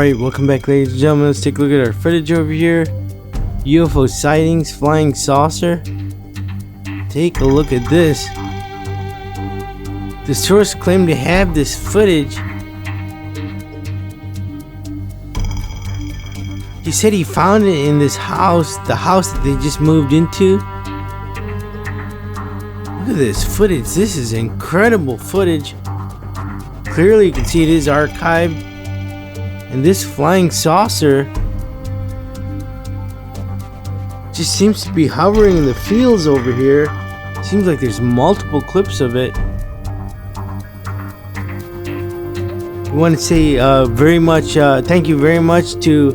Alright, welcome back, ladies and gentlemen. Let's take a look at our footage over here. UFO sightings, flying saucer. Take a look at this. The source claimed to have this footage. He said he found it in this house, the house that they just moved into. Look at this footage. This is incredible footage. Clearly you can see it is archived. And this flying saucer just seems to be hovering in the fields over here. Seems like there's multiple clips of it. I want to say thank you very much to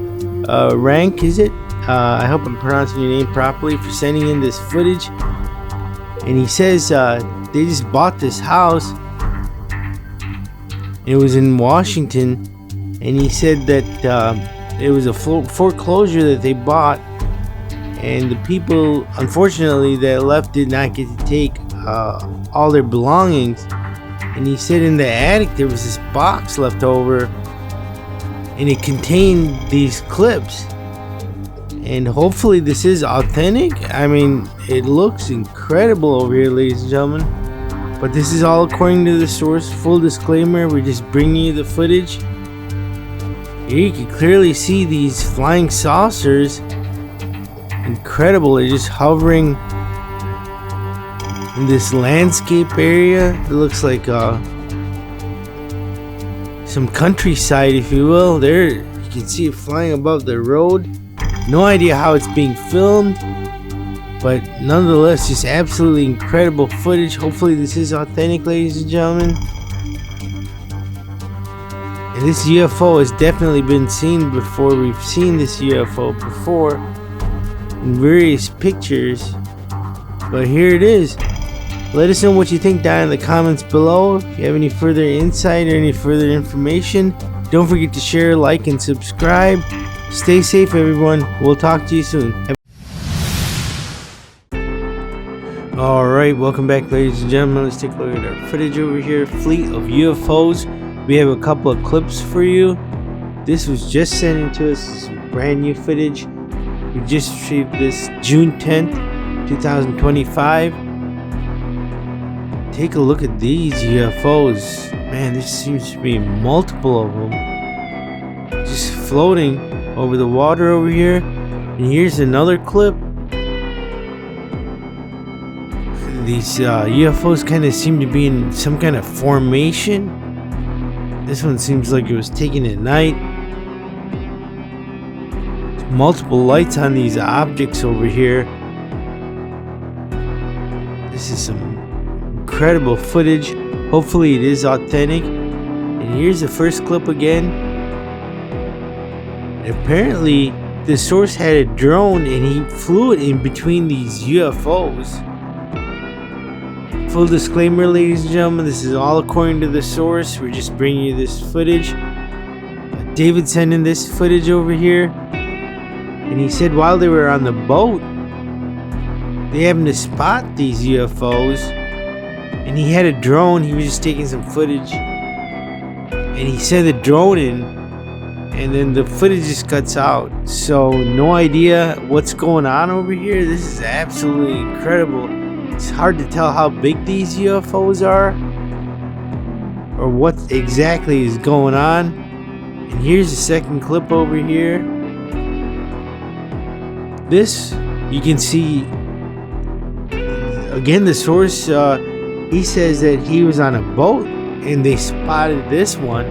Rank, is it? I hope I'm pronouncing your name properly, for sending in this footage. And he says they just bought this house. It was in Washington. And he said that it was a foreclosure that they bought, and the people, unfortunately, that left did not get to take all their belongings. And he said in the attic there was this box left over, and it contained these clips. And hopefully this is authentic. I mean, it looks incredible over here, ladies and gentlemen. But this is all according to the source. Full disclaimer, we're just bringing you the footage. Here you can clearly see these flying saucers. Incredible. They're just hovering in this landscape area. It looks like some countryside, if you will. There you can see it flying above the road. No idea how it's being filmed, but nonetheless, just absolutely incredible footage. Hopefully this is authentic, ladies and gentlemen. And this UFO has definitely been seen before. We've seen this UFO before in various pictures, but here it is. Let us know what you think down in the comments below. If you have any further insight or any further information, don't forget to share, like, and subscribe. Stay safe, everyone. We'll talk to you soon. Alright, welcome back, ladies and gentlemen. Let's take a look at our footage over here. Fleet of UFOs. We have a couple of clips for you. This was just sent in to us. This is brand new footage. We just received this June 10th, 2025. Take a look at these UFOs. Man, there seems to be multiple of them just floating over the water over here. And here's another clip. These UFOs kind of seem to be in some kind of formation. This one seems like it was taken at night. There's multiple lights on these objects over here. This is some incredible footage. Hopefully it is authentic. And here's the first clip again. And apparently the source had a drone and he flew it in between these UFOs. Full disclaimer, ladies and gentlemen, this is all according to the source. We're just bringing you this footage. David sent in this footage over here, and he said while they were on the boat, they happened to spot these UFOs, and he had a drone. He was just taking some footage, and he sent the drone in, and then the footage just cuts out. So no idea what's going on over here. This is absolutely incredible. It's hard to tell how big these UFOs are or what exactly is going on. And here's the second clip over here. This, you can see, again, the source, he says that he was on a boat and they spotted this one.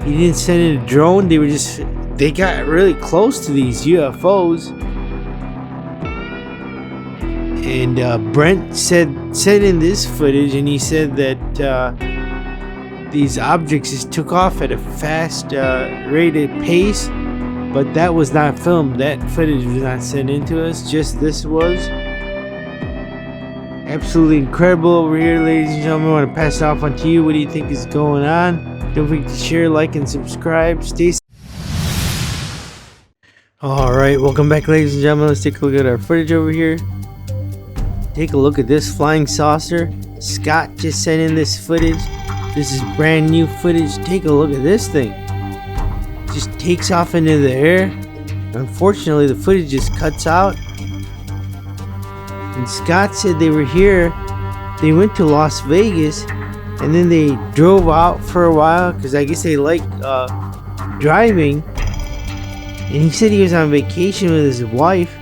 He didn't send in a drone. They got really close to these UFOs. And Brent said in this footage, and he said that these objects just took off at a fast rated pace, but that was not filmed. That footage was not sent in to us, just this was. Absolutely incredible over here, ladies and gentlemen. I want to pass it off on to you. What do you think is going on? Don't forget to share, like, and subscribe. Stay safe. Alright, welcome back, ladies and gentlemen. Let's take a look at our footage over here. Take a look at this flying saucer. Scott just sent in this footage. This is brand new footage. Take a look at this thing. just takes off into the air. Unfortunately, the footage just cuts out. And Scott said they were here. They went to Las Vegas, and then they drove out for a while because I guess they like driving. And he said he was on vacation with his wife,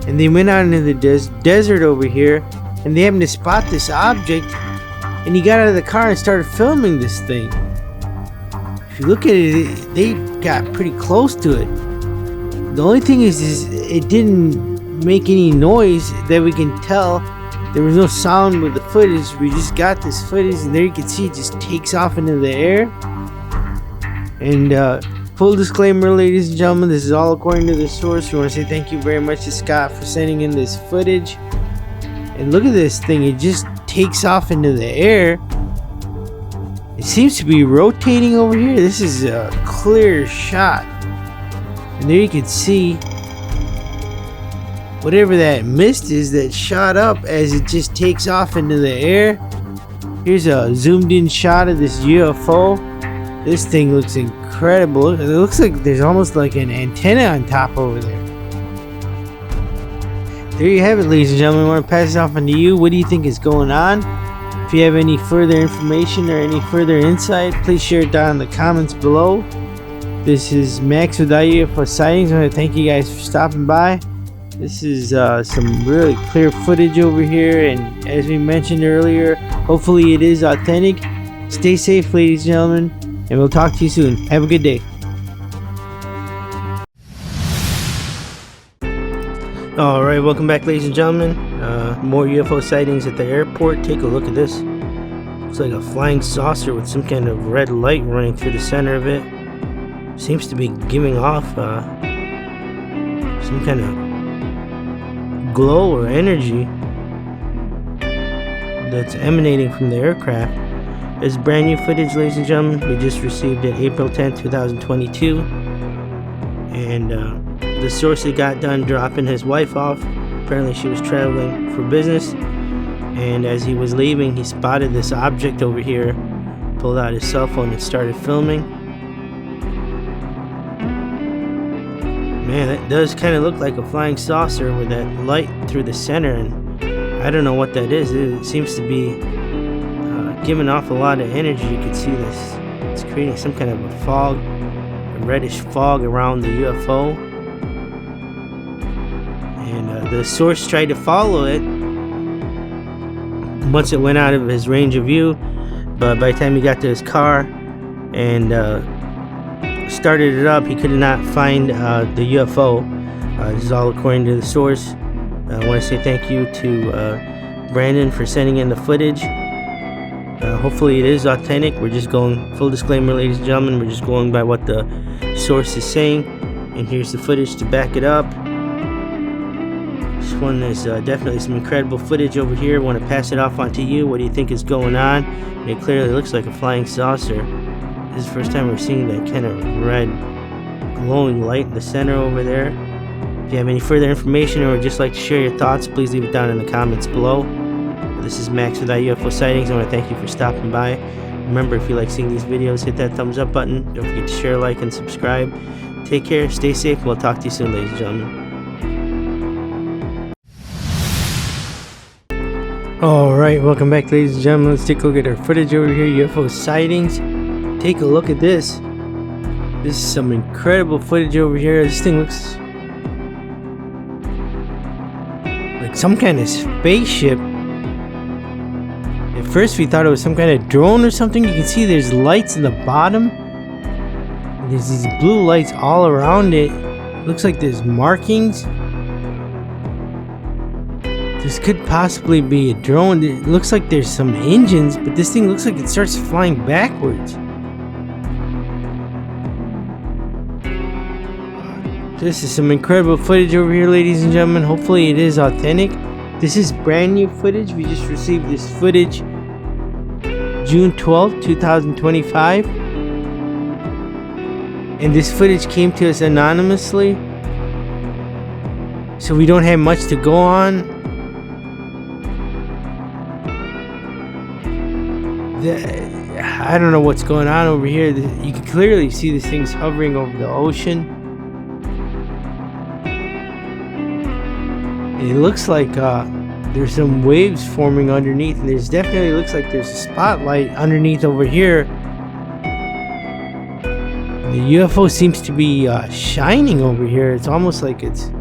and they went out into the desert over here, and they happened to spot this object, and he got out of the car and started filming this thing. If you look at it, they got pretty close to it. The only thing is it didn't make any noise that we can tell. There was no sound with the footage. We just got this footage, and there you can see it just takes off into the air. And full disclaimer, ladies and gentlemen, this is all according to the source. We want to say thank you very much to Scott for sending in this footage. And look at this thing, it just takes off into the air. It seems to be rotating over here. This is a clear shot. And there you can see whatever that mist is that shot up as it just takes off into the air. Here's a zoomed in shot of this UFO. This thing looks incredible. It looks like there's almost like an antenna on top over there. There you have it, ladies and gentlemen. I want to pass it off on to you. What do you think is going on? If you have any further information or any further insight, please share it down in the comments below. This is Max with iUFOSightings. I want to thank you guys for stopping by. This is some really clear footage over here, and as we mentioned earlier, hopefully it is authentic. Stay safe, ladies and gentlemen, and we'll talk to you soon. Have a good day. Alright, welcome back, ladies and gentlemen. More UFO sightings at the airport. Take a look at this. Looks like a flying saucer with some kind of red light running through the center of it. Seems to be giving off some kind of glow or energy that's emanating from the aircraft. This is brand new footage, ladies and gentlemen. We just received it April 10th, 2022. And the source that got done dropping his wife off. Apparently she was traveling for business, and as he was leaving, he spotted this object over here, pulled out his cell phone and started filming. Man, that does kind of look like a flying saucer with that light through the center, and I don't know what that is. It seems to be giving off a lot of energy. You can see this. It's creating some kind of a fog, a reddish fog around the UFO. And the source tried to follow it once it went out of his range of view, but by the time he got to his car and started it up, he could not find the UFO. This is all according to the source. I want to say thank you to Brandon for sending in the footage. Hopefully it is authentic. We're just going, full disclaimer, ladies and gentlemen, we're just going by what the source is saying, and here's the footage to back it up. This one is definitely some incredible footage over here. I want to pass it off onto you. What do you think is going on? And it clearly looks like a flying saucer. This is the first time we're seeing that kind of red glowing light in the center over there. If you have any further information or would just like to share your thoughts, please leave it down in the comments below. This is Max with iUFOSightings. I want to thank you for stopping by. Remember, if you like seeing these videos, hit that thumbs up button. Don't forget to share, like, and subscribe. Take care, stay safe, and we'll talk to you soon, ladies and gentlemen. Alright, welcome back, ladies and gentlemen. Let's take a look at our footage over here, UFO sightings. Take a look at this. This is some incredible footage over here. This thing looks like some kind of spaceship. At first we thought it was some kind of drone or something. You can see there's lights in the bottom. There's these blue lights all around it. Looks like there's markings. This could possibly be a drone. It looks like there's some engines, but this thing looks like it starts flying backwards. This is some incredible footage over here, ladies and gentlemen. Hopefully it is authentic. This is brand new footage. We just received this footage June 12th, 2025. And this footage came to us anonymously, so we don't have much to go on. I don't know what's going on over here. You can clearly see this thing's hovering over the ocean. And it looks like there's some waves forming underneath, and there's definitely looks like there's a spotlight underneath over here. And the UFO seems to be shining over here. It's almost like it's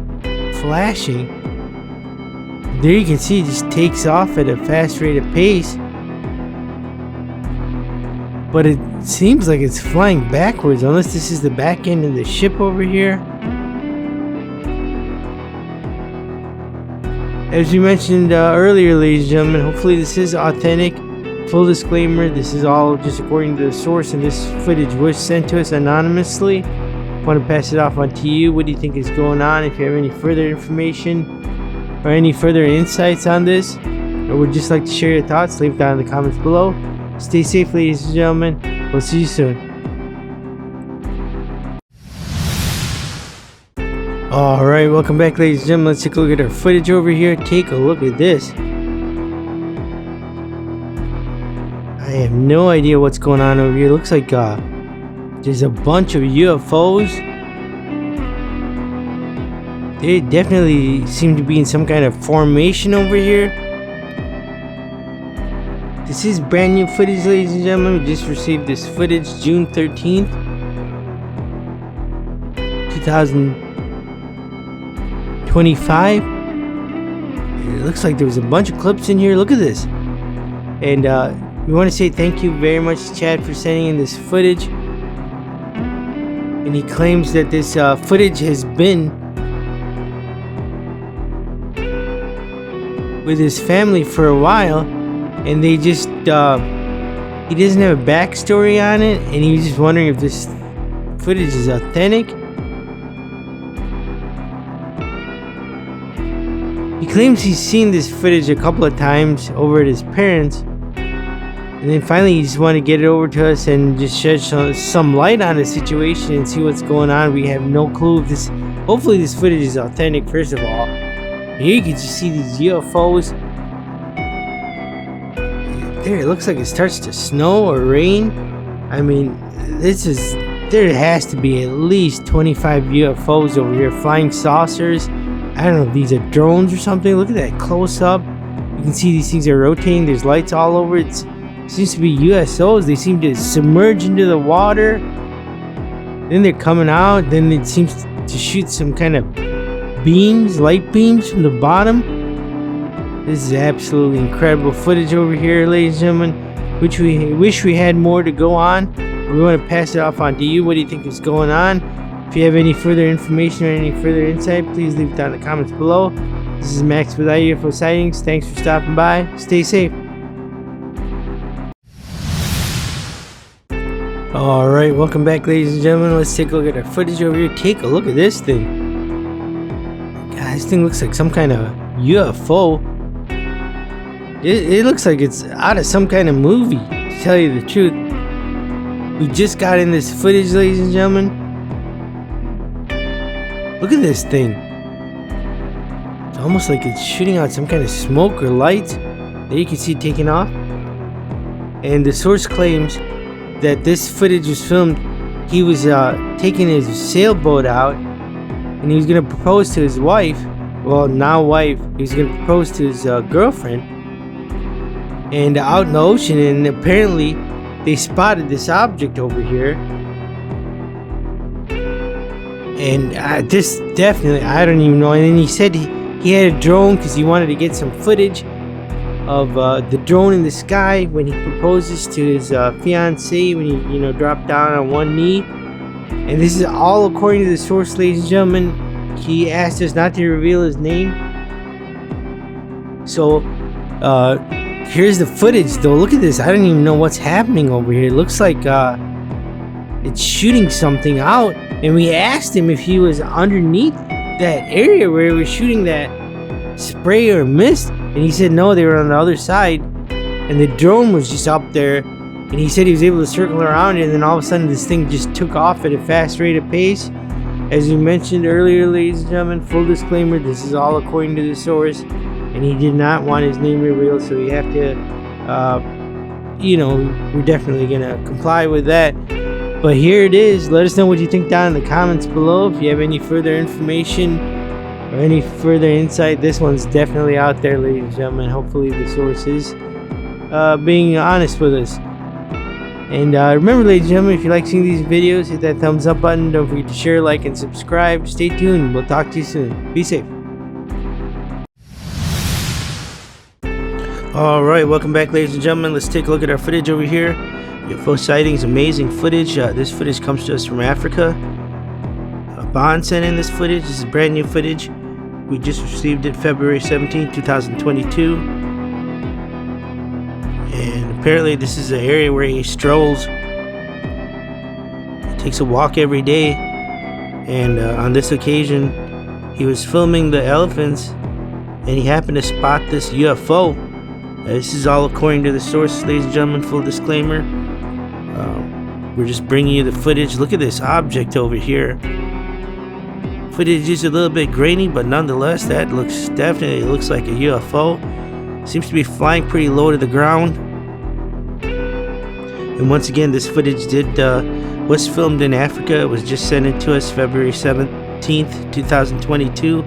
flashing. There you can see it just takes off at a fast rate of pace. But it seems like it's flying backwards, unless this is the back end of the ship over here. As we mentioned earlier, ladies and gentlemen, hopefully this is authentic. Full disclaimer, this is all just according to the source, and this footage was sent to us anonymously. I want to pass it off on to you. What do you think is going on? If you have any further information or any further insights on this, or would just like to share your thoughts, leave it down in the comments below. Stay safe, ladies and gentlemen. We'll see you soon. Alright, welcome back, ladies and gentlemen. Let's take a look at our footage over here. Take a look at this. I have no idea what's going on over here. It looks like there's a bunch of UFOs. They definitely seem to be in some kind of formation over here. This is brand new footage, ladies and gentlemen. We just received this footage June 13th, 2025. It looks like there was a bunch of clips in here. Look at this. And we want to say thank you very much to Chad for sending in this footage. And he claims that this footage has been with his family for a while. And they just, he doesn't have a backstory on it, and he was just wondering if this footage is authentic. He claims he's seen this footage a couple of times over at his parents, and then finally he just wanted to get it over to us and just shed some light on the situation and see what's going on. We have no clue if this, hopefully this footage is authentic, first of all. Here you can just see these UFOs. There, it looks like it starts to snow or rain. I mean, there has to be at least 25 UFOs over here, flying saucers. I don't know if these are drones or something. Look at that close up. You can see these things are rotating. There's lights all over. It seems to be USOs. They seem to submerge into the water. Then they're coming out. Then it seems to shoot some kind of beams, light beams from the bottom. This is absolutely incredible footage over here, ladies and gentlemen, which we wish we had more to go on. We want to pass it off on to you. What do you think is going on? If you have any further information or any further insight, please leave it down in the comments below. This is Max with iUFO Sightings. Thanks for stopping by. Stay safe. Alright, welcome back, ladies and gentlemen. Let's take a look at our footage over here. Take a look at this thing. God, this thing looks like some kind of UFO. It looks like it's out of some kind of movie, to tell you the truth. We just got in this footage, ladies and gentlemen. Look at this thing. It's almost like it's shooting out some kind of smoke or light. There you can see it taking off. And the source claims that this footage was filmed. He was taking his sailboat out, and he was going to propose to his wife. Well, now wife. He was going to propose to his girlfriend. And out in the ocean, and apparently they spotted this object over here. And this definitely, I don't even know. And then he said he had a drone because he wanted to get some footage of the drone in the sky when he proposes to his fiancée, when he dropped down on one knee. And this is all according to the source, ladies and gentlemen. He asked us not to reveal his name. So here's the footage though. Look at this. I don't even know what's happening over here. It looks like it's shooting something out. And we asked him if he was underneath that area where he was shooting that spray or mist. And he said no, they were on the other side. And the drone was just up there. And he said he was able to circle around it. And then all of a sudden this thing just took off at a fast rate of pace. As we mentioned earlier, ladies and gentlemen, full disclaimer, this is all according to the source. And he did not want his name revealed, so you know, we're definitely gonna comply with that. But here it is. Let us know what you think down in the comments below. If you have any further information or any further insight, this one's definitely out there, ladies and gentlemen. Hopefully the source is being honest with us. And remember, ladies and gentlemen, if you like seeing these videos, hit that thumbs up button. Don't forget to share, like, and subscribe. Stay tuned. We'll talk to you soon. Be safe. Alright, welcome back, ladies and gentlemen. Let's take a look at our footage over here. UFO sightings, amazing footage. This footage comes to us from Africa. Bond sent in this footage. This is brand new footage. We just received it February 17, 2022. And apparently this is an area where he strolls. He takes a walk every day. And on this occasion, he was filming the elephants. And he happened to spot this UFO. This is all according to the source, ladies and gentlemen. Full disclaimer. We're just bringing you the footage. Look at this object over here. Footage is a little bit grainy, but nonetheless, that definitely looks like a UFO. Seems to be flying pretty low to the ground. And once again, this footage was filmed in Africa. It was just sent in to us February 17th, 2022.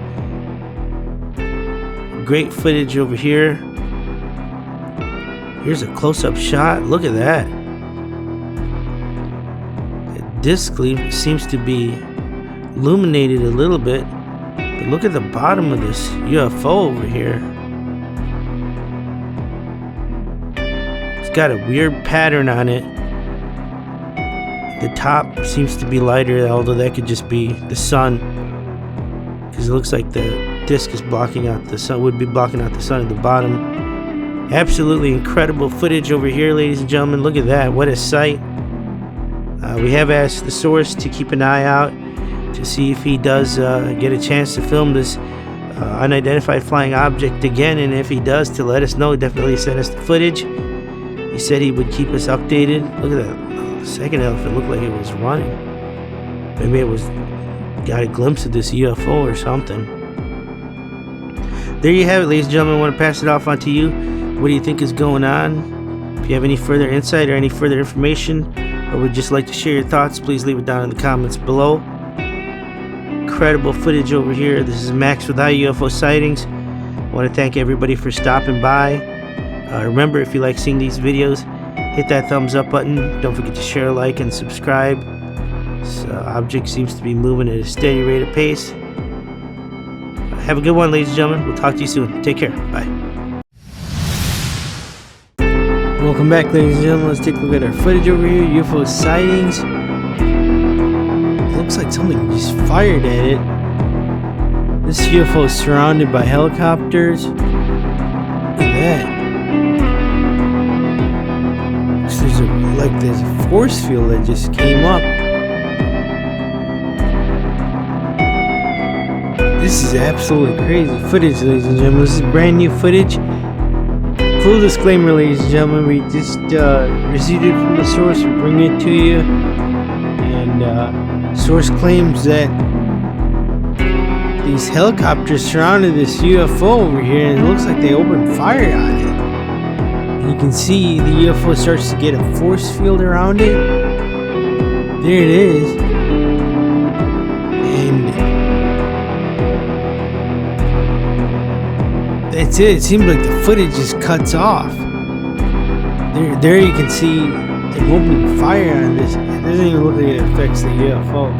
Great footage over here. Here's a close-up shot. Look at that. The disc seems to be illuminated a little bit, but look at the bottom of this UFO over here. It's got a weird pattern on it. The top seems to be lighter, although that could just be the sun, because it looks like the disc is blocking out the sun, would be blocking out the sun at the bottom. Absolutely incredible footage over here, ladies and gentlemen. Look at that. What a sight. We have asked the source to keep an eye out to see if he does get a chance to film this unidentified flying object again, and if he does, to let us know. Definitely send us the footage. He said he would keep us updated. Look at that. The second elephant looked like it was running. Maybe it got a glimpse of this UFO or something. There you have it, ladies and gentlemen. I want to pass it off onto you. What do you think is going on? If you have any further insight or any further information, or would just like to share your thoughts, please leave it down in the comments below. Incredible footage over here. This is Max with iUFO Sightings. I want to thank everybody for stopping by. Remember, if you like seeing these videos, hit that thumbs up button. Don't forget to share, like, and subscribe. This object seems to be moving at a steady rate of pace. Have a good one, ladies and gentlemen. We'll talk to you soon. Take care. Bye. Welcome back, ladies and gentlemen. Let's take a look at our footage over here. UFO sightings. It looks like something just fired at it. This UFO is surrounded by helicopters. Look at that. There's a force field that just came up. This is absolutely crazy footage, ladies and gentlemen. This is brand new footage. Full disclaimer, ladies and gentlemen, we just received it from the source. We're bringing it to you, and source claims that these helicopters surrounded this UFO over here, and it looks like they opened fire on it. And you can see the UFO starts to get a force field around it. There it is, and that's it. It seems like the footage just cuts off. There you can see them opening fire on this. It doesn't even look like it affects the UFO.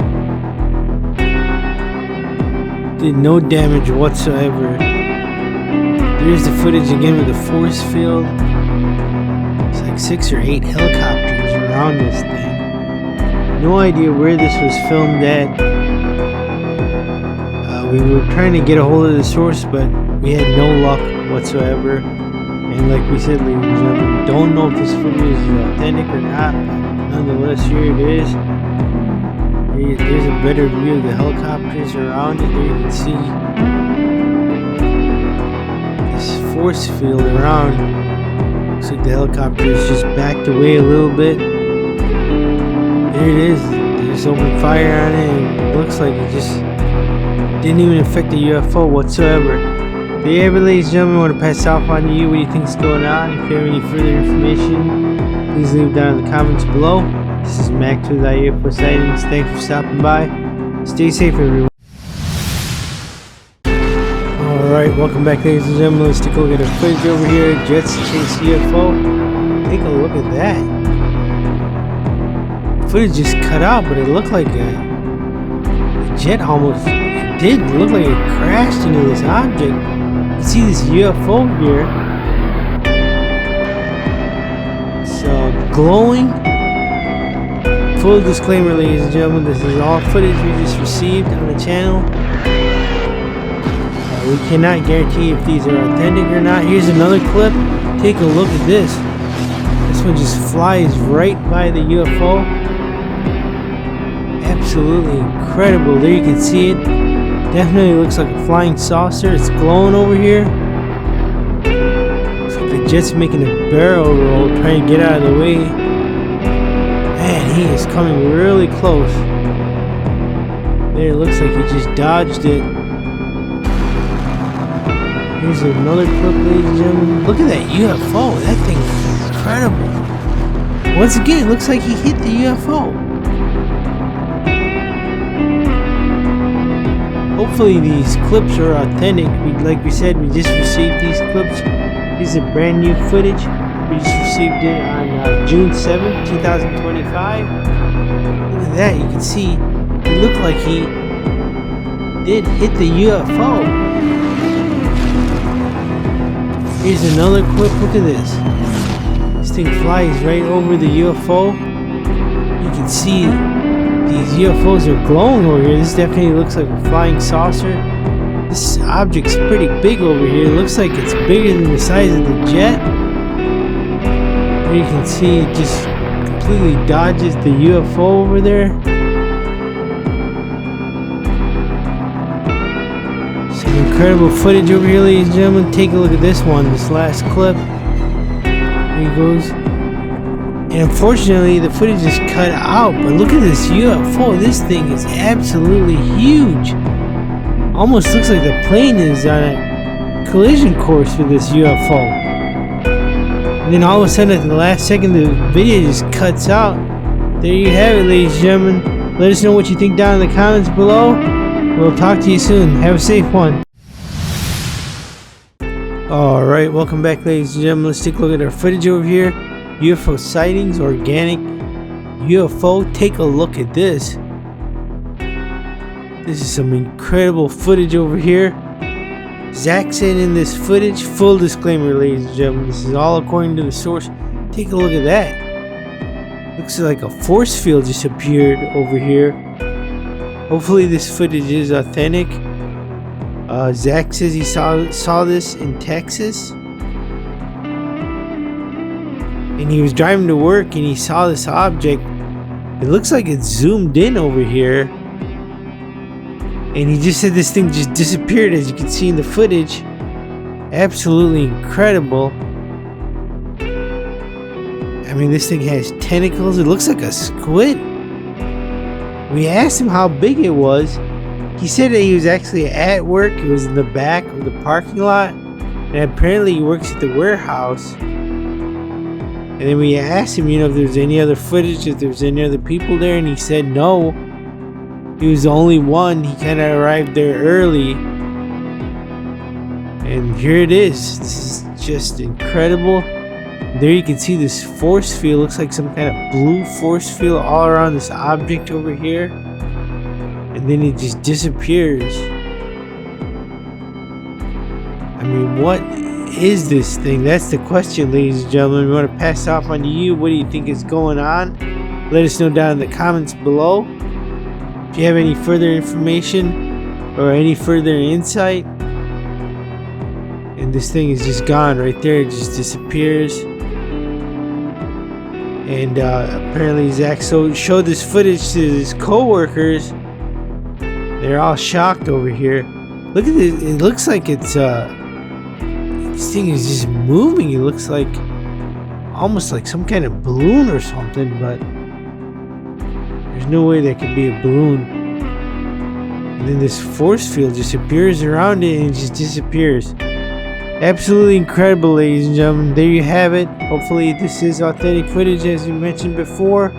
Did no damage whatsoever. There's the footage again with the force field. It's like 6 or 8 helicopters around this thing. No idea where this was filmed at. We were trying to get a hold of the source, but we had no luck whatsoever. And like we said, ladies and gentlemen, we don't know if this footage is authentic or not. Nonetheless, here it is. There's a better view of the helicopters around it. There you can see this force field around. Looks like the helicopters just backed away a little bit. There it is. They just opened fire on it, and it looks like it just didn't even affect the UFO whatsoever. But yeah, ladies and gentlemen, I want to pass it off on to you. What do you think is going on? If you have any further information, please leave down in the comments below. This is Max with iUFO Sightings. Thanks for stopping by. Stay safe, everyone. Alright, welcome back, ladies and gentlemen. Let's take a look at our footage over here. Jets chase UFO. Take a look at that. Footage just cut out, but it looked like a jet almost did look like it crashed into this object. You can see this UFO here. So glowing. Full disclaimer, ladies and gentlemen, this is all footage we just received on the channel. We cannot guarantee if these are authentic or not. Here's another clip. Take a look at this. This one just flies right by the UFO. Absolutely incredible. There you can see it. Definitely looks like a flying saucer. It's glowing over here. Looks like the jet's making a barrel roll, trying to get out of the way. Man, he is coming really close. There, it looks like he just dodged it. Here's another clip, ladies and gentlemen. Look at that UFO. That thing is incredible. Once again, it looks like he hit the UFO. Hopefully these clips are authentic. Like we said, we just received these clips. These are brand new footage. We just received it on June 7th, 2025. Look at that. You can see it looked like he did hit the UFO. Here's another clip. Look at this. This thing flies right over the UFO. You can see these UFOs are glowing over here. This definitely looks like a flying saucer. This object's pretty big over here. It looks like it's bigger than the size of the jet. There you can see it just completely dodges the UFO over there. Some incredible footage over here, ladies and gentlemen. Take a look at this one, this last clip. There he goes. And unfortunately, the footage is cut out. But look at this UFO. This thing is absolutely huge. Almost looks like the plane is on a collision course with this UFO. And then all of a sudden, at the last second, the video just cuts out. There you have it, ladies and gentlemen. Let us know what you think down in the comments below. We'll talk to you soon. Have a safe one. Alright, welcome back, ladies and gentlemen. Let's take a look at our footage over here. UFO sightings, organic UFO. Take a look at this. This is some incredible footage over here. Zach said in this footage, full disclaimer, ladies and gentlemen, this is all according to the source. Take a look at that. Looks like a force field just appeared over here. Hopefully this footage is authentic. Zach says he saw this in Texas. And he was driving to work and he saw this object. It looks like it's zoomed in over here. And he just said this thing just disappeared, as you can see in the footage. Absolutely incredible. I mean, this thing has tentacles. It looks like a squid. We asked him how big it was. He said that he was actually at work. It was in the back of the parking lot. And apparently he works at the warehouse. And then we asked him, if there's any other footage, if there's any other people there, and he said no. He was the only one. He kind of arrived there early. And here it is. This is just incredible. There you can see this force field. Looks like some kind of blue force field all around this object over here. And then it just disappears. I mean, what is this thing? That's the question, ladies and gentlemen. We want to pass it off on to you. What do you think is going on? Let us know down in the comments below. If you have any further information or any further insight. And this thing is just gone right there. It just disappears. And apparently Zach showed this footage to his co-workers. They're all shocked over here. Look at this. It looks like it's this thing is just moving. It looks like almost like some kind of balloon or something, but there's no way that could be a balloon. And then this force field just appears around it and it just disappears. Absolutely incredible, ladies and gentlemen. There you have it. Hopefully this is authentic footage as we mentioned before.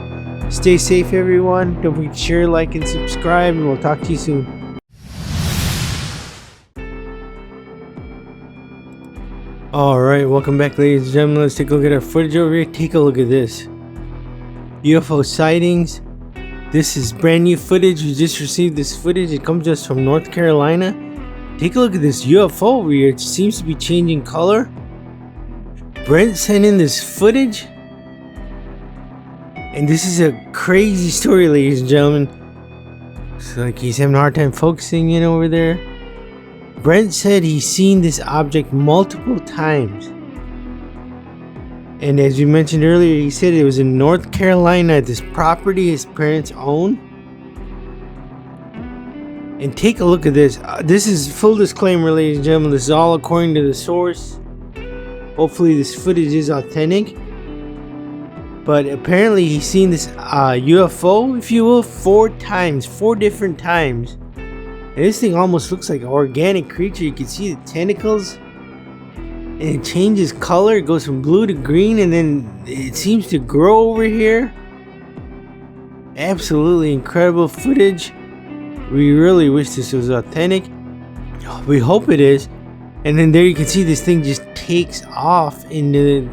Stay safe, everyone. Don't forget to share, like, and subscribe, and we'll talk to you soon. Alright, welcome back, ladies and gentlemen. Let's take a look at our footage over here. Take a look at this. UFO sightings. This is brand new footage. We just received this footage. It comes to us from North Carolina. Take a look at this UFO over here. It seems to be changing color. Brent sent in this footage. And this is a crazy story, ladies and gentlemen. It's like he's having a hard time focusing in over there. Brent said he's seen this object multiple times. And as we mentioned earlier, he said it was in North Carolina at this property his parents own. And take a look at this. This is full disclaimer, ladies and gentlemen. This is all according to the source. Hopefully this footage is authentic. But apparently he's seen this UFO, if you will, 4 times. 4 different times. And this thing almost looks like an organic creature. You can see the tentacles. And it changes color. It goes from blue to green. And then it seems to grow over here. Absolutely incredible footage. We really wish this was authentic. We hope it is. And then there you can see this thing just takes off into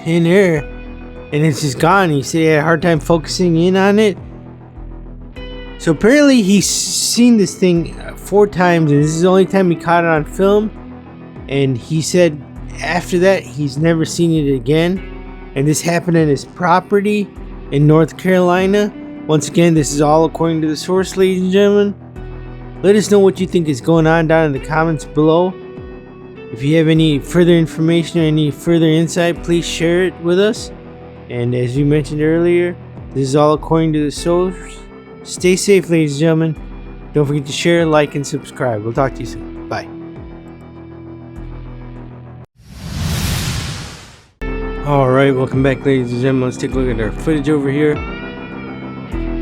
thin air. And it's just gone. He said he had a hard time focusing in on it. So apparently he's seen this thing 4 times. And this is the only time he caught it on film. And he said after that he's never seen it again. And this happened in his property in North Carolina. Once again, this is all according to the source, ladies and gentlemen. Let us know what you think is going on down in the comments below. If you have any further information or any further insight, please share it with us. And as we mentioned earlier, this is all according to the source. Stay safe, ladies and gentlemen. Don't forget to share, like, and subscribe. We'll talk to you soon. Bye. Alright, welcome back, ladies and gentlemen. Let's take a look at our footage over here.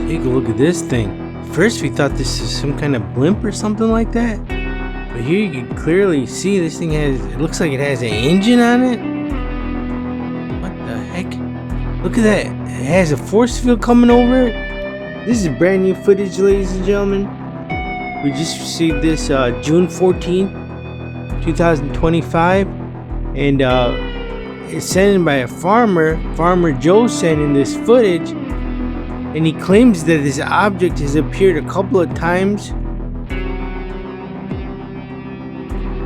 Take a look at this thing. First we thought this is some kind of blimp or something like that. But here you can clearly see this thing has, it looks like it has an engine on it. What the heck? Look at that. It has a force field coming over it. This is brand new footage, ladies and gentlemen. We just received this June 14th, 2025. And it's sent in by a farmer. Farmer Joe sent in this footage. And he claims that this object has appeared a couple of times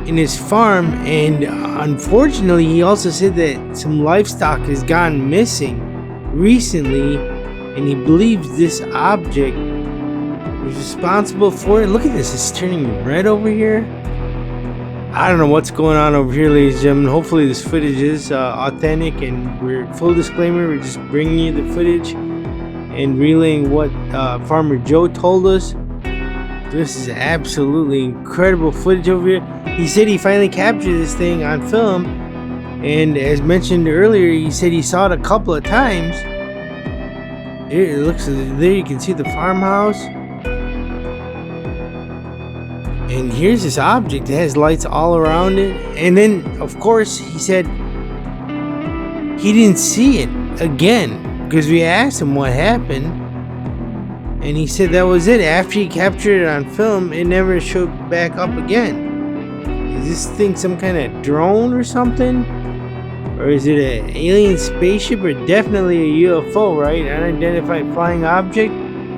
in his farm. And unfortunately, he also said that some livestock has gone missing recently. And he believes this object is responsible for it. Look at this. It's turning red over here. I don't know what's going on over here, ladies and gentlemen. Hopefully this footage is authentic. And we're full disclaimer. We're just bringing you the footage and relaying what Farmer Joe told us. This is absolutely incredible footage over here. He said he finally captured this thing on film. And as mentioned earlier, he said he saw it a couple of times. Here it looks, there you can see the farmhouse. And here's this object that has lights all around it. And then, of course, he said he didn't see it again. Because we asked him what happened. And he said that was it. After he captured it on film, it never showed back up again. Is this thing some kind of drone or something? Or is it an alien spaceship? Or definitely a UFO, right? Unidentified flying object.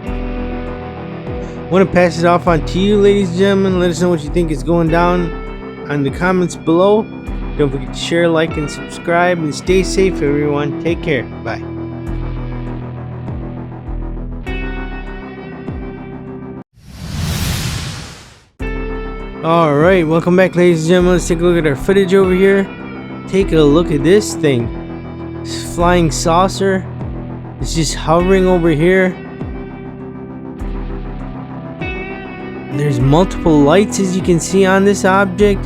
I want to pass it off on to you, ladies and gentlemen. Let us know what you think is going down on the comments below. Don't forget to share, like, and subscribe. And stay safe, everyone. Take care. Bye. Alright, welcome back, ladies and gentlemen. Let's take a look at our footage over here. Take a look at this thing. This flying saucer. It's just hovering over here. There's multiple lights, as you can see, on this object.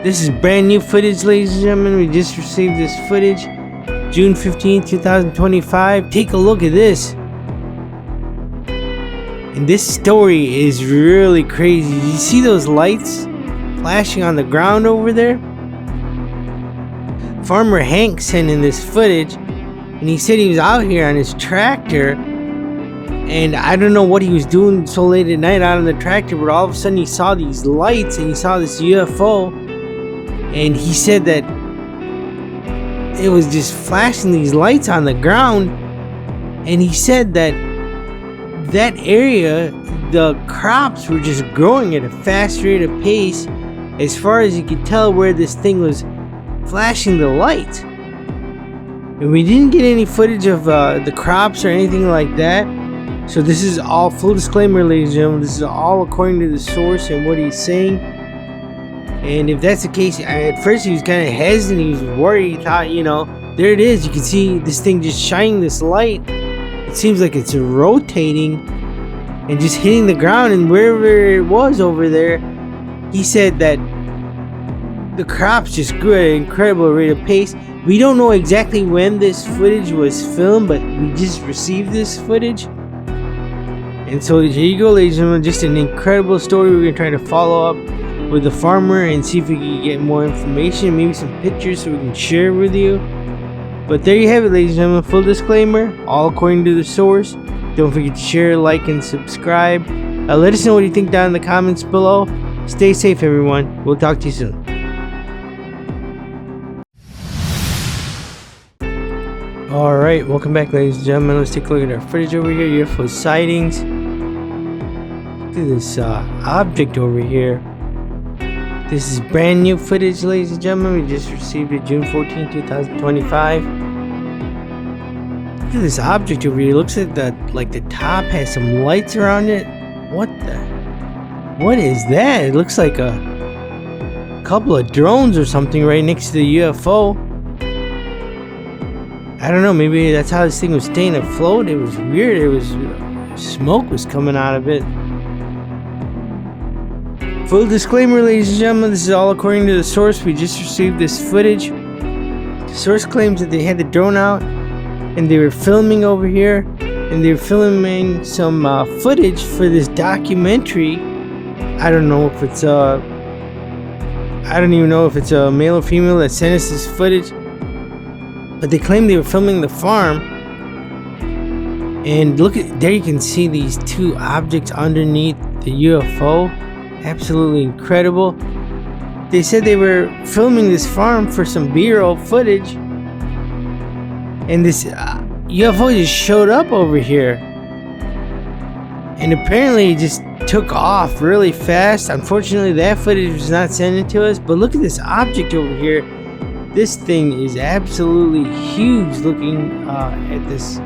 This is brand new footage, ladies and gentlemen. We just received this footage June 15th, 2025. Take a look at this. And this story is really crazy. You see those lights flashing on the ground over there? Farmer Hank sent in this footage, and he said he was out here on his tractor, and I don't know what he was doing so late at night out on the tractor, but all of a sudden he saw these lights and he saw this UFO, and he said that it was just flashing these lights on the ground. And he said that that area, the crops were just growing at a fast rate of pace as far as you could tell where this thing was flashing the light. And we didn't get any footage of the crops or anything like that. So this is all, full disclaimer ladies and gentlemen, this is all according to the source and what he's saying. And if that's the case, at first he was kind of hesitant, he was worried, he thought, you know, there it is, you can see this thing just shining this light. It seems like it's rotating and just hitting the ground, and wherever it was over there, he said that the crops just grew at an incredible rate of pace. We don't know exactly when this footage was filmed, but we just received this footage. And so here you go, ladies and gentlemen, just an incredible story. We're going to try to follow up with the farmer and see if we can get more information, maybe some pictures so we can share with you. But there you have it, ladies and gentlemen, full disclaimer, all according to the source. Don't forget to share, like, and subscribe. Let us know what you think down in the comments below. Stay safe, everyone. We'll talk to you soon. Alright, welcome back, ladies and gentlemen. Let's take a look at our footage over here. UFO sightings. Look at this object over here. This is brand new footage, ladies and gentlemen. We just received it June 14, 2025. Look at this object over here. It looks like the top has some lights around it. What is that? It looks like a couple of drones or something right next to the UFO. I don't know, maybe that's how this thing was staying afloat. It was weird. It was smoke was coming out of it. Full disclaimer, ladies and gentlemen, this is all according to the source. We just received this footage. The source claims that they had the drone out and they were filming over here, and they were filming some footage for this documentary. I don't know if it's I don't even know if it's a male or female that sent us this footage, but they claim they were filming the farm. And look at there, you can see these two objects underneath the UFO. Absolutely incredible. They said they were filming this farm for some B-roll footage, and this UFO just showed up over here, and apparently it just took off really fast. Unfortunately, that footage was not sent to us, but look at this object over here. This thing is absolutely huge. Looking at this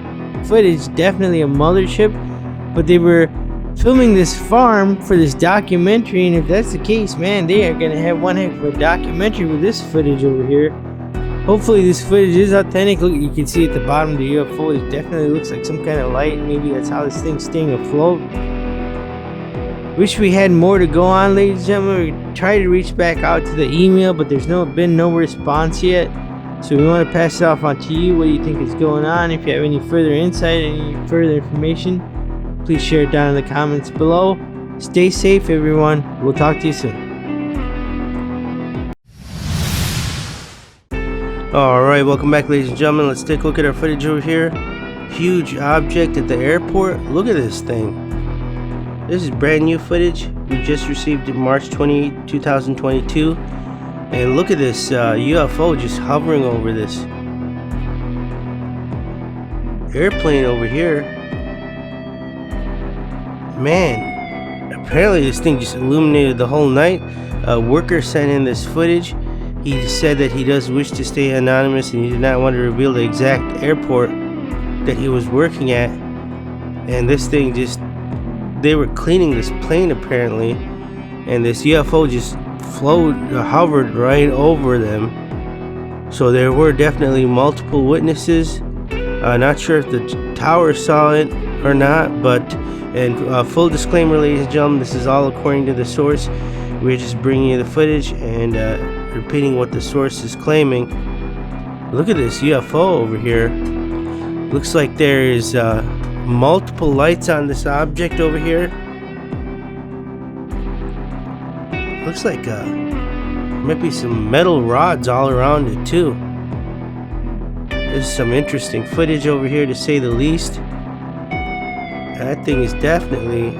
footage, definitely a mothership, but they were filming this farm for this documentary, and if that's the case, man, they are gonna have one heck of a documentary with this footage over here. Hopefully this footage is authentic. Look, you can see at the bottom of the UFO, it definitely looks like some kind of light. Maybe that's how this thing's staying afloat. Wish we had more to go on, ladies and gentlemen. We tried to reach back out to the email, but there's been no response yet. So we want to pass it off on to you. What do you think is going on? If you have any further insight, any further information, please share it down in the comments below. Stay safe, everyone. We'll talk to you soon. Alright, welcome back, ladies and gentlemen. Let's take a look at our footage over here. Huge object at the airport. Look at this thing. This is brand new footage. We just received it March 28, 2022. And look at this UFO just hovering over this airplane over here. Man, apparently this thing just illuminated the whole night. A worker sent in this footage. He said that he does wish to stay anonymous and he did not want to reveal the exact airport that he was working at. And this thing just, they were cleaning this plane apparently, and this UFO just hovered right over them. So there were definitely multiple witnesses. Not sure if the tower saw it or not, but and full disclaimer, ladies and gentlemen, this is all according to the source. We're just bringing you the footage and repeating what the source is claiming. Look at this UFO over here. Looks like there is multiple lights on this object over here. Looks like might be some metal rods all around it too. There's some interesting footage over here, to say the least. That thing is definitely,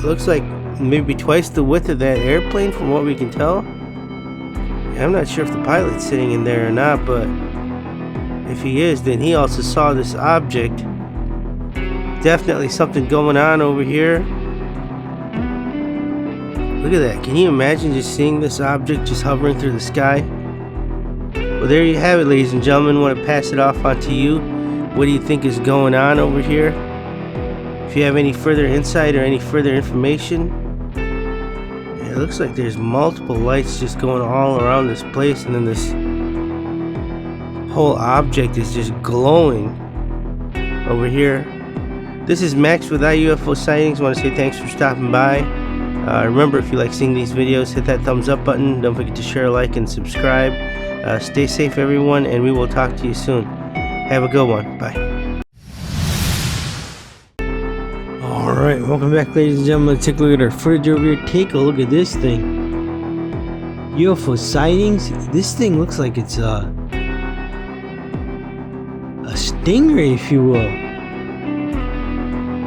looks like maybe twice the width of that airplane from what we can tell. I'm not sure if the pilot's sitting in there or not, but if he is, then he also saw this object. Definitely something going on over here. Look at that. Can you imagine just seeing this object just hovering through the sky? Well, there you have it, ladies and gentlemen. I want to pass it off onto you. What do you think is going on over here? If you have any further insight or any further information, it looks like there's multiple lights just going all around this place, and then this whole object is just glowing over here. This is Max with iUFO Sightings. I want to say thanks for stopping by. Remember, if you like seeing these videos, hit that thumbs up button. Don't forget to share, like, and subscribe. Stay safe, everyone, and we will talk to you soon. Have a good one. Bye. Alright, welcome back, ladies and gentlemen. Let's take a look at our footage over here. Take a look at this thing. UFO Sightings. This thing looks like it's a stingray, if you will.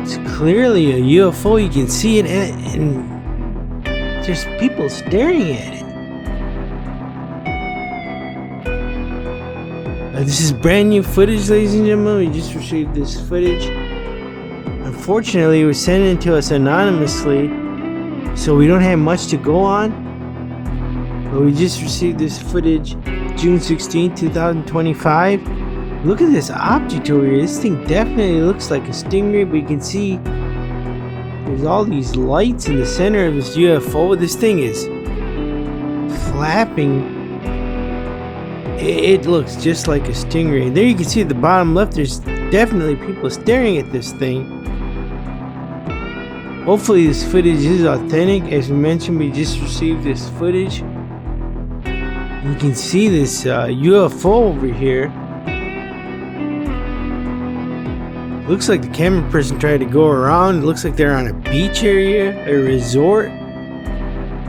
It's clearly a UFO. You can see it, and there's people staring at it. This is brand new footage, ladies and gentlemen. We just received this footage. Unfortunately, it was sent in to us anonymously, so we don't have much to go on. But we just received this footage June 16, 2025. Look at this object over here. This thing definitely looks like a stingray, but you can see there's all these lights in the center of this UFO. This thing is flapping. It looks just like a stingray. And there you can see at the bottom left, there's definitely people staring at this thing. Hopefully this footage is authentic. As we mentioned, we just received this footage. You can see this UFO over here. Looks like the camera person tried to go around. It looks like they're on a beach area, a resort.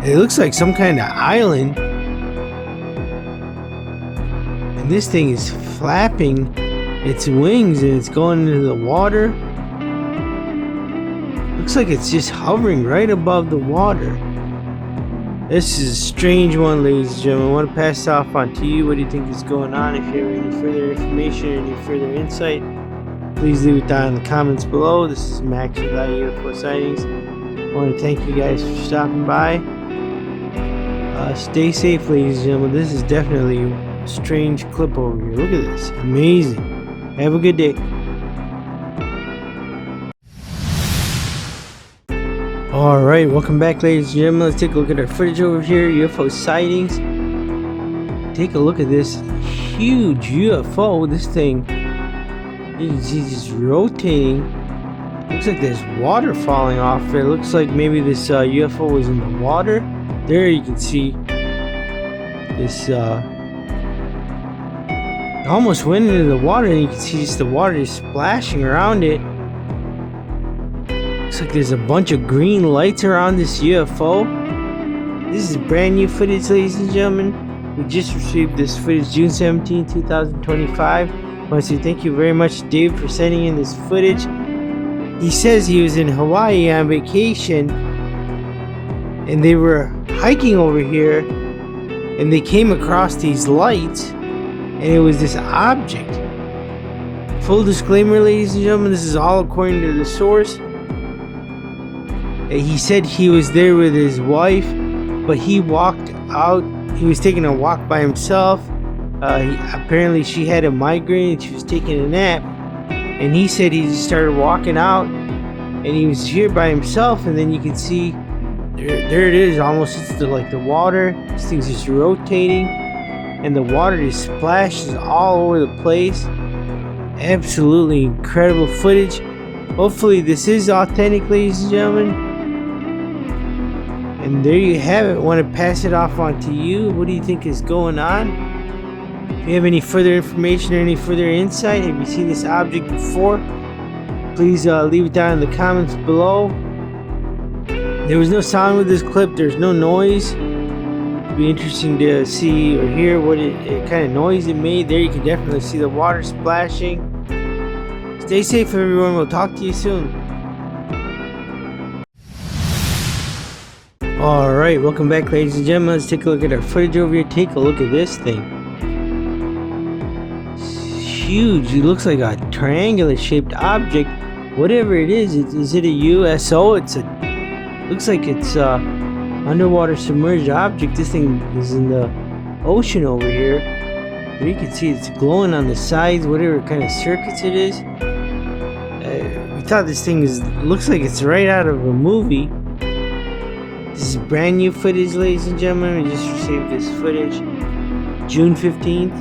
It looks like some kind of island. And this thing is flapping its wings and it's going into the water. Looks like it's just hovering right above the water. This is a strange one, ladies and gentlemen. I want to pass it off on to you. What do you think is going on? If you have any further information or any further insight, please leave it down in the comments below. This is Max with UFO Sightings. I want to thank you guys for stopping by. Stay safe, ladies and gentlemen. This is definitely a strange clip over here. Look at this. Amazing. Have a good day. Alright, welcome back, ladies and gentlemen. Let's take a look at our footage over here. UFO Sightings. Take a look at this huge UFO. This thing, you can see just rotating. Looks like there's water falling off it. Looks like maybe this UFO was in the water. There you can see this almost went into the water, and you can see just the water is splashing around it. Looks like there's a bunch of green lights around this UFO. This is brand new footage, ladies and gentlemen. We just received this footage June 17, 2025. I want to say thank you very much to Dave for sending in this footage. He says he was in Hawaii on vacation, and they were hiking over here, and they came across these lights, and it was this object. Full disclaimer, ladies and gentlemen, this is all according to the source. He said he was there with his wife, but he walked out. He was taking a walk by himself. Apparently she had a migraine and she was taking a nap, and he said he just started walking out, and he was here by himself, and then you can see there it is, almost it's like the water. This thing's just rotating, and the water just splashes all over the place. Absolutely incredible footage. Hopefully this is authentic, ladies and gentlemen. And there you have it. I want to pass it off on to you. What do you think is going on? If you have any further information or any further insight, have you seen this object before? Please leave it down in the comments below. There was no sound with this clip. There's no noise. It'd be interesting to see or hear what kind of noise it made. There you can definitely see the water splashing. Stay safe, everyone. We'll talk to you soon. Alright, welcome back, ladies and gentlemen. Let's take a look at our footage over here. Take a look at this thing. It's huge. It looks like a triangular shaped object. Whatever it is it a USO? Looks like it's underwater submerged object. This thing is in the ocean over here. There you can see it's glowing on the sides, whatever kind of circuits it is. We thought this thing looks like it's right out of a movie. This is brand new footage, ladies and gentlemen. We just received this footage June 15th,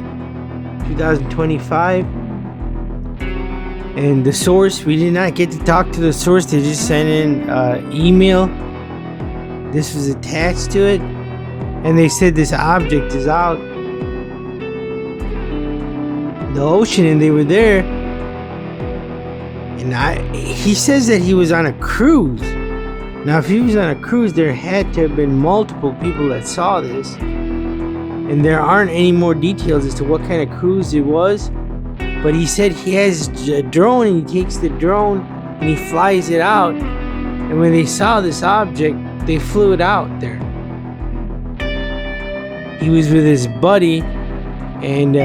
2025. And the source, we did not get to talk to the source. They just sent in email. This was attached to it. And they said this object is out in the ocean and they were there. And he says that he was on a cruise. Now, if he was on a cruise, there had to have been multiple people that saw this. And there aren't any more details as to what kind of cruise it was. But he said he has a drone and he takes the drone and he flies it out. And when they saw this object, they flew it out there. He was with his buddy. And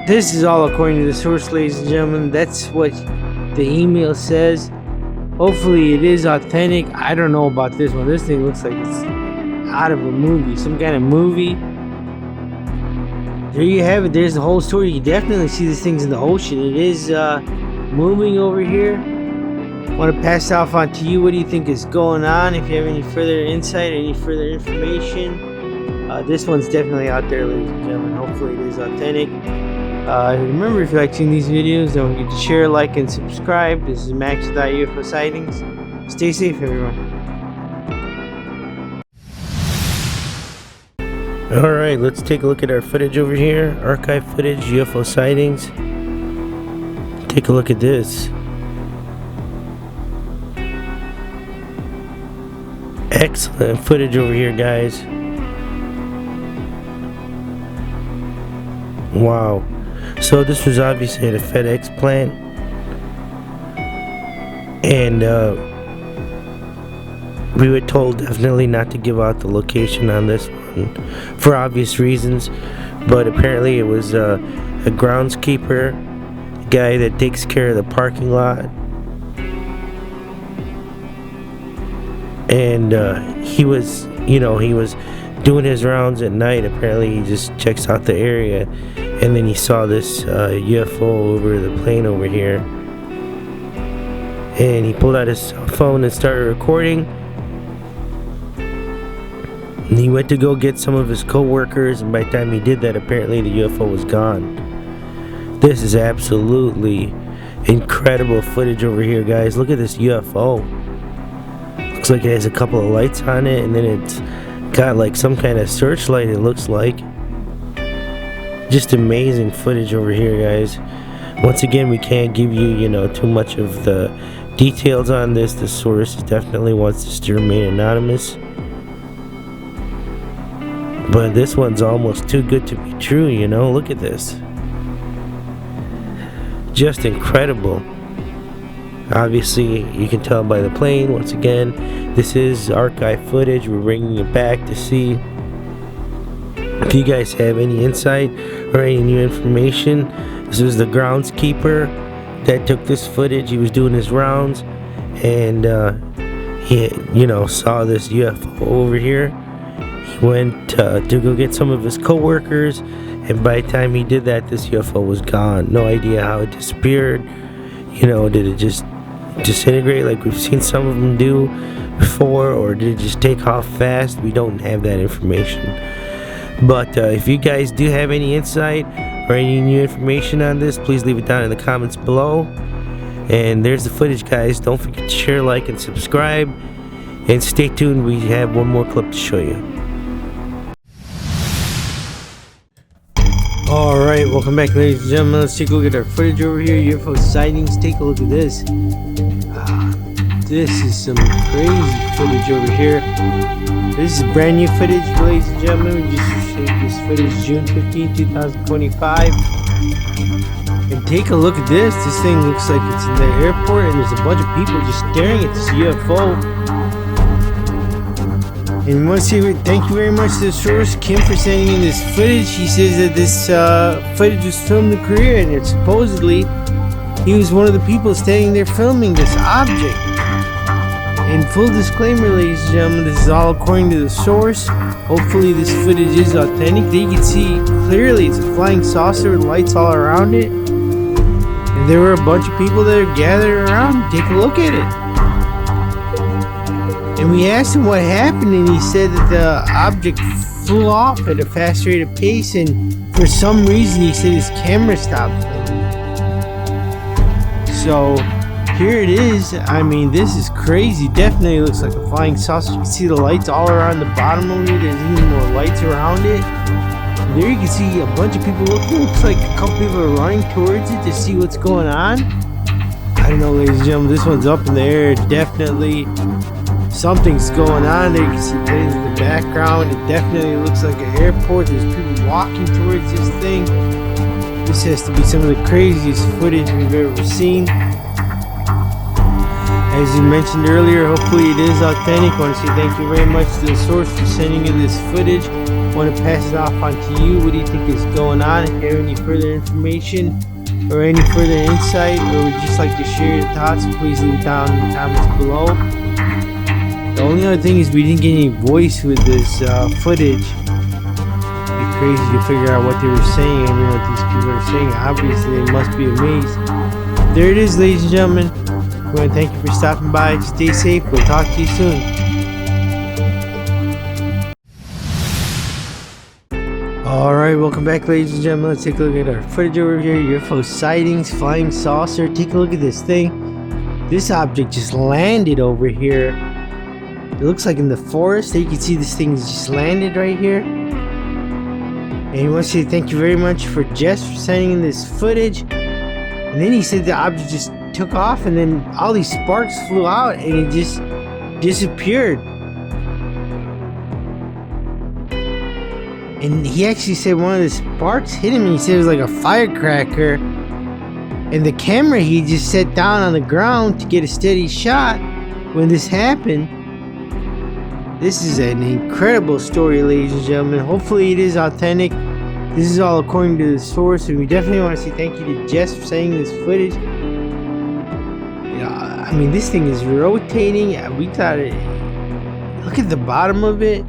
this is all according to the source, ladies and gentlemen. That's what the email says. Hopefully it is authentic. I don't know about this one. This thing looks like it's out of a movie, some kind of movie. There you have it. There's the whole story. You can definitely see these things in the ocean. It is moving over here. I want to pass it off on to you. What do you think is going on? If you have any further insight, any further information, this one's definitely out there, ladies and gentlemen. Hopefully it is authentic. Remember, if you like seeing these videos, don't forget to share, like, and subscribe. This is Max with iUFO Sightings. Stay safe, everyone. Alright, let's take a look at our footage over here. Archive footage, UFO sightings. Take a look at this. Excellent footage over here, guys. Wow. So this was obviously at a FedEx plant, and we were told definitely not to give out the location on this one for obvious reasons, but apparently it was a groundskeeper, guy that takes care of the parking lot, and he was doing his rounds at night. Apparently he just checks out the area, and then he saw this UFO over the plane over here, and he pulled out his phone and started recording. And he went to go get some of his co-workers, and by the time he did that, apparently the UFO was gone. This is absolutely incredible footage over here, guys. Look at this UFO. Looks like it has a couple of lights on it, and then it's got like some kind of searchlight, it looks like. Just amazing footage over here, guys. Once again, we can't give you, too much of the details on this. The source definitely wants this to remain anonymous. But this one's almost too good to be true, Look at this. Just incredible. Obviously, you can tell by the plane. Once again, this is archive footage. We're bringing it back to see if you guys have any insight or any new information. This was the groundskeeper that took this footage. He was doing his rounds, and he, saw this UFO over here. He went to go get some of his co-workers, and by the time he did that, this UFO was gone. No idea how it disappeared. Did it just disintegrate like we've seen some of them do before, or did it just take off fast? We don't have that information. But if you guys do have any insight or any new information on this, please leave it down in the comments below. And there's the footage, guys. Don't forget to share, like, and subscribe. And stay tuned. We have one more clip to show you. Alright, welcome back, ladies and gentlemen. Let's take a look at our footage over here. UFO sightings. Take a look at this. This is some crazy footage over here. This is brand new footage, ladies and gentlemen. We just received this footage June 15, 2025. And take a look at this. This thing looks like it's in the airport, and there's a bunch of people just staring at this UFO. And once again, thank you very much to the source, Kim, for sending in this footage. He says that this footage was filmed in Korea, and it's supposedly he was one of the people standing there filming this object. And full disclaimer, ladies and gentlemen, this is all according to the source. Hopefully this footage is authentic. There you can see clearly it's a flying saucer with lights all around it. And there were a bunch of people that are gathered around. Take a look at it. And we asked him what happened, and he said that the object flew off at a fast rate of pace, and for some reason he said his camera stopped filming. So here it is. I mean, this is crazy. Definitely looks like a flying saucer. You can see the lights all around the bottom of it. There's even more lights around it. And there you can see a bunch of people looking. Looks like a couple people are running towards it to see what's going on. I don't know, ladies and gentlemen. This one's up in the air. Definitely something's going on there. You can see planes in the background. It definitely looks like an airport. There's people walking towards this thing. This has to be some of the craziest footage we've ever seen. As you mentioned earlier, hopefully it is authentic. I want to say thank you very much to the source for sending in this footage. I want to pass it off on to you. What do you think is going on? If you have any further information or any further insight, or would just like to share your thoughts, please leave down in the comments below. The only other thing is we didn't get any voice with this footage. It'd be crazy to figure out what they were saying. I mean, what these people are saying. Obviously, they must be amazed. There it is, ladies and gentlemen. I want to thank you for stopping by. Stay safe. We'll talk to you soon. Alright, welcome back, ladies and gentlemen. Let's take a look at our footage over here. UFO sightings, flying saucer. Take a look at this thing. This object just landed over here. It looks like in the forest. There you can see this thing just landed right here. And I want to say thank you very much for Jess for sending in this footage. And then he said the object just took off, and then all these sparks flew out, and it just disappeared. And he actually said one of the sparks hit him, and he said it was like a firecracker. And the camera he just set down on the ground to get a steady shot when this happened. This is an incredible story, ladies and gentlemen. Hopefully it is authentic. This is all according to the source, and we definitely want to say thank you to Jess for sending this footage. I mean, this thing is rotating. We thought it. Look at the bottom of it.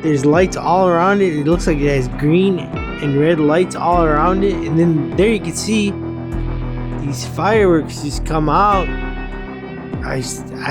There's lights all around it. It looks like it has green and red lights all around it. And then there you can see these fireworks just come out. I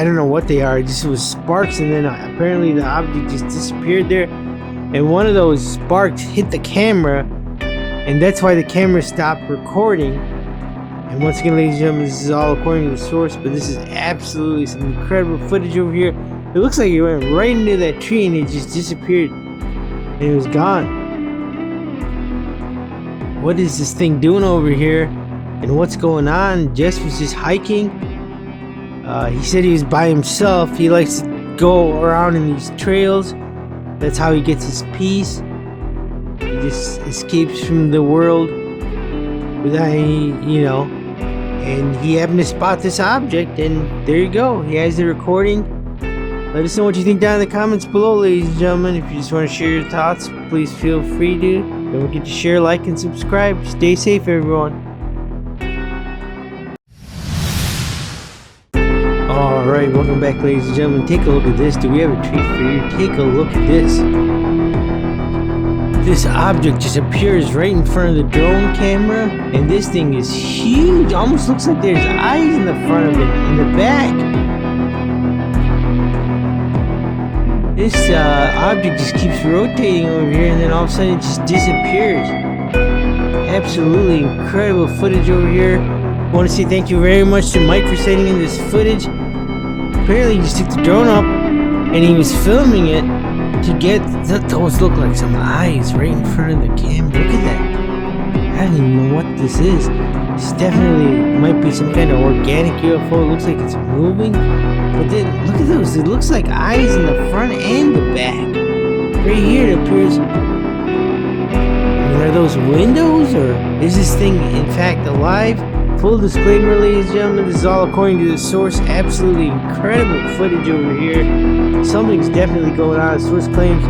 don't know what they are. It just was sparks, and then apparently the object just disappeared there. And one of those sparks hit the camera, and that's why the camera stopped recording. And once again, ladies and gentlemen, this is all according to the source, but this is absolutely some incredible footage over here. It looks like it went right into that tree, and it just disappeared, and it was gone. What is this thing doing over here, and what's going on? Jess was just hiking. He said he was by himself. He likes to go around in these trails. That's how he gets his peace. He just escapes from the world without any, and he happened to spot this object, and there you go. He has the recording. Let us know what you think down in the comments below, ladies and gentlemen. If you just want to share your thoughts, please feel free to. Don't forget to share, like, and subscribe. Stay safe, everyone. Alright, welcome back, ladies and gentlemen. Take a look at this. Do we have a treat for you? Take a look at this. This object just appears right in front of the drone camera, and this thing is huge. Almost looks like there's eyes in the front of it, in the back. This object just keeps rotating over here, and then all of a sudden it just disappears. Absolutely incredible footage over here. I want to say thank you very much to Mike for sending in this footage. Apparently he just took the drone up and he was filming it to get those look like some eyes right in front of the camera. Look at that. I don't even know what this is. This definitely might be some kind of organic UFO. It looks like it's moving. But then, look at those. It looks like eyes in the front and the back. Right here it appears. Are those windows, or is this thing in fact alive? Full disclaimer, ladies and gentlemen, this is all according to the source. Absolutely incredible footage over here. Something's definitely going on. The source claims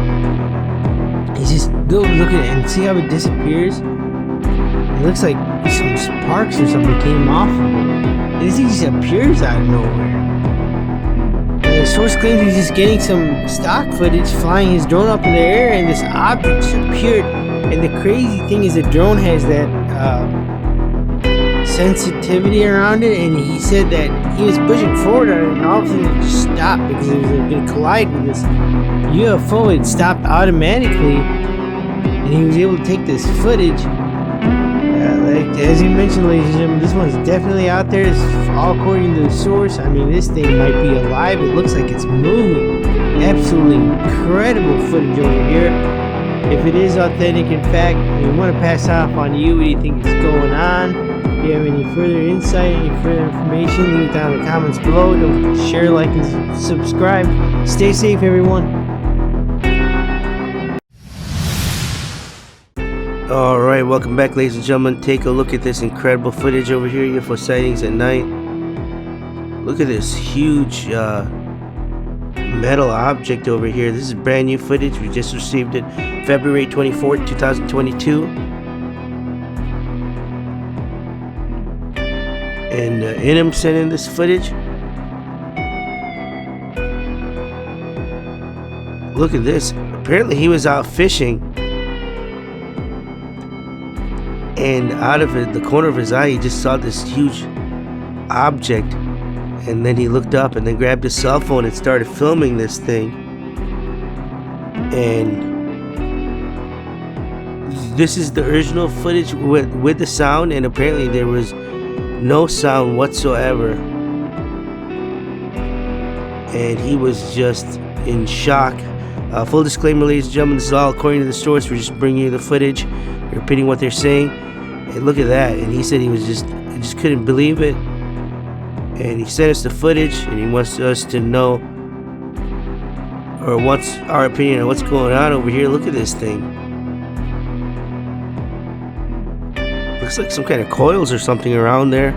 he's just look at it and see how it disappears. It looks like some sparks or something came off of it. This thing just appears out of nowhere. And the source claims he's just getting some stock footage, flying his drone up in the air, and this object just appeared. And the crazy thing is the drone has that sensitivity around it, and he said that he was pushing forward on it, and all of a sudden it just stopped because it was going to collide with this UFO. It stopped automatically, and he was able to take this footage. Like as you mentioned, ladies and gentlemen, this one's definitely out there. It's all according to the source. I mean, this thing might be alive. It looks like it's moving. Absolutely incredible footage over here. If it is authentic, in fact, we want to pass off on you. What do you think is going on? If you have any further insight, any further information, leave it down in the comments below. Don't forget to share, like, and subscribe. Stay safe, everyone. Alright, welcome back, ladies and gentlemen. Take a look at this incredible footage over here, UFO sightings at night. Look at this huge metal object over here. This is brand new footage. We just received it February 24th, 2022. And Inam sent in this footage. Look at this. Apparently he was out fishing, and out of it, the corner of his eye, he just saw this huge object. And then he looked up and then grabbed his cell phone and started filming this thing. And this is the original footage with the sound, and apparently there was no sound whatsoever. And he was just in shock. Full disclaimer, ladies and gentlemen, this is all according to the source. We're just bringing you the footage, we're repeating what they're saying. And look at that. And he said he just couldn't believe it. And he sent us the footage, and he wants us to know, or wants our opinion on what's going on over here. Look at this thing. Looks like some kind of coils or something around there.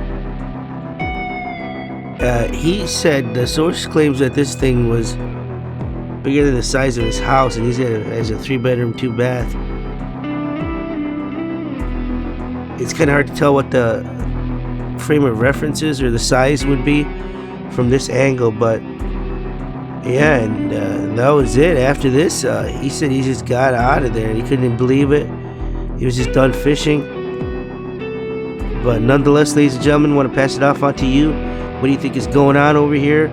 He said, the source claims that this thing was bigger than the size of his house, and he said it has a 3-bedroom, 2-bath. It's kind of hard to tell what the frame of references or the size would be from this angle, but yeah, and that was it. After this, he said he just got out of there and he couldn't believe it. He was just done fishing. But nonetheless, ladies and gentlemen, want to pass it off onto you. What do you think is going on over here?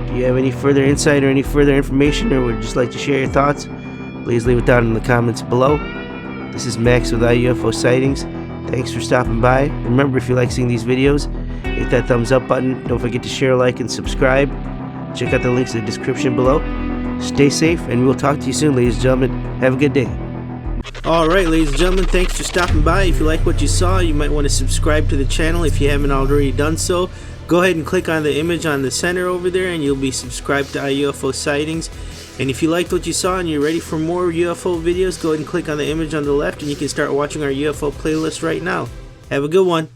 Do you have any further insight or any further information, or would just like to share your thoughts? Please leave it down in the comments below. This is Max with iUFO Sightings. Thanks for stopping by. Remember, if you like seeing these videos, hit that thumbs up button. Don't forget to share, like, and subscribe. Check out the links in the description below. Stay safe, and we'll talk to you soon, ladies and gentlemen. Have a good day. Alright, ladies and gentlemen, thanks for stopping by. If you like what you saw, you might want to subscribe to the channel if you haven't already done so. Go ahead and click on the image on the center over there, and you'll be subscribed to iUFO Sightings. And if you liked what you saw and you're ready for more UFO videos, go ahead and click on the image on the left, and you can start watching our UFO playlist right now. Have a good one.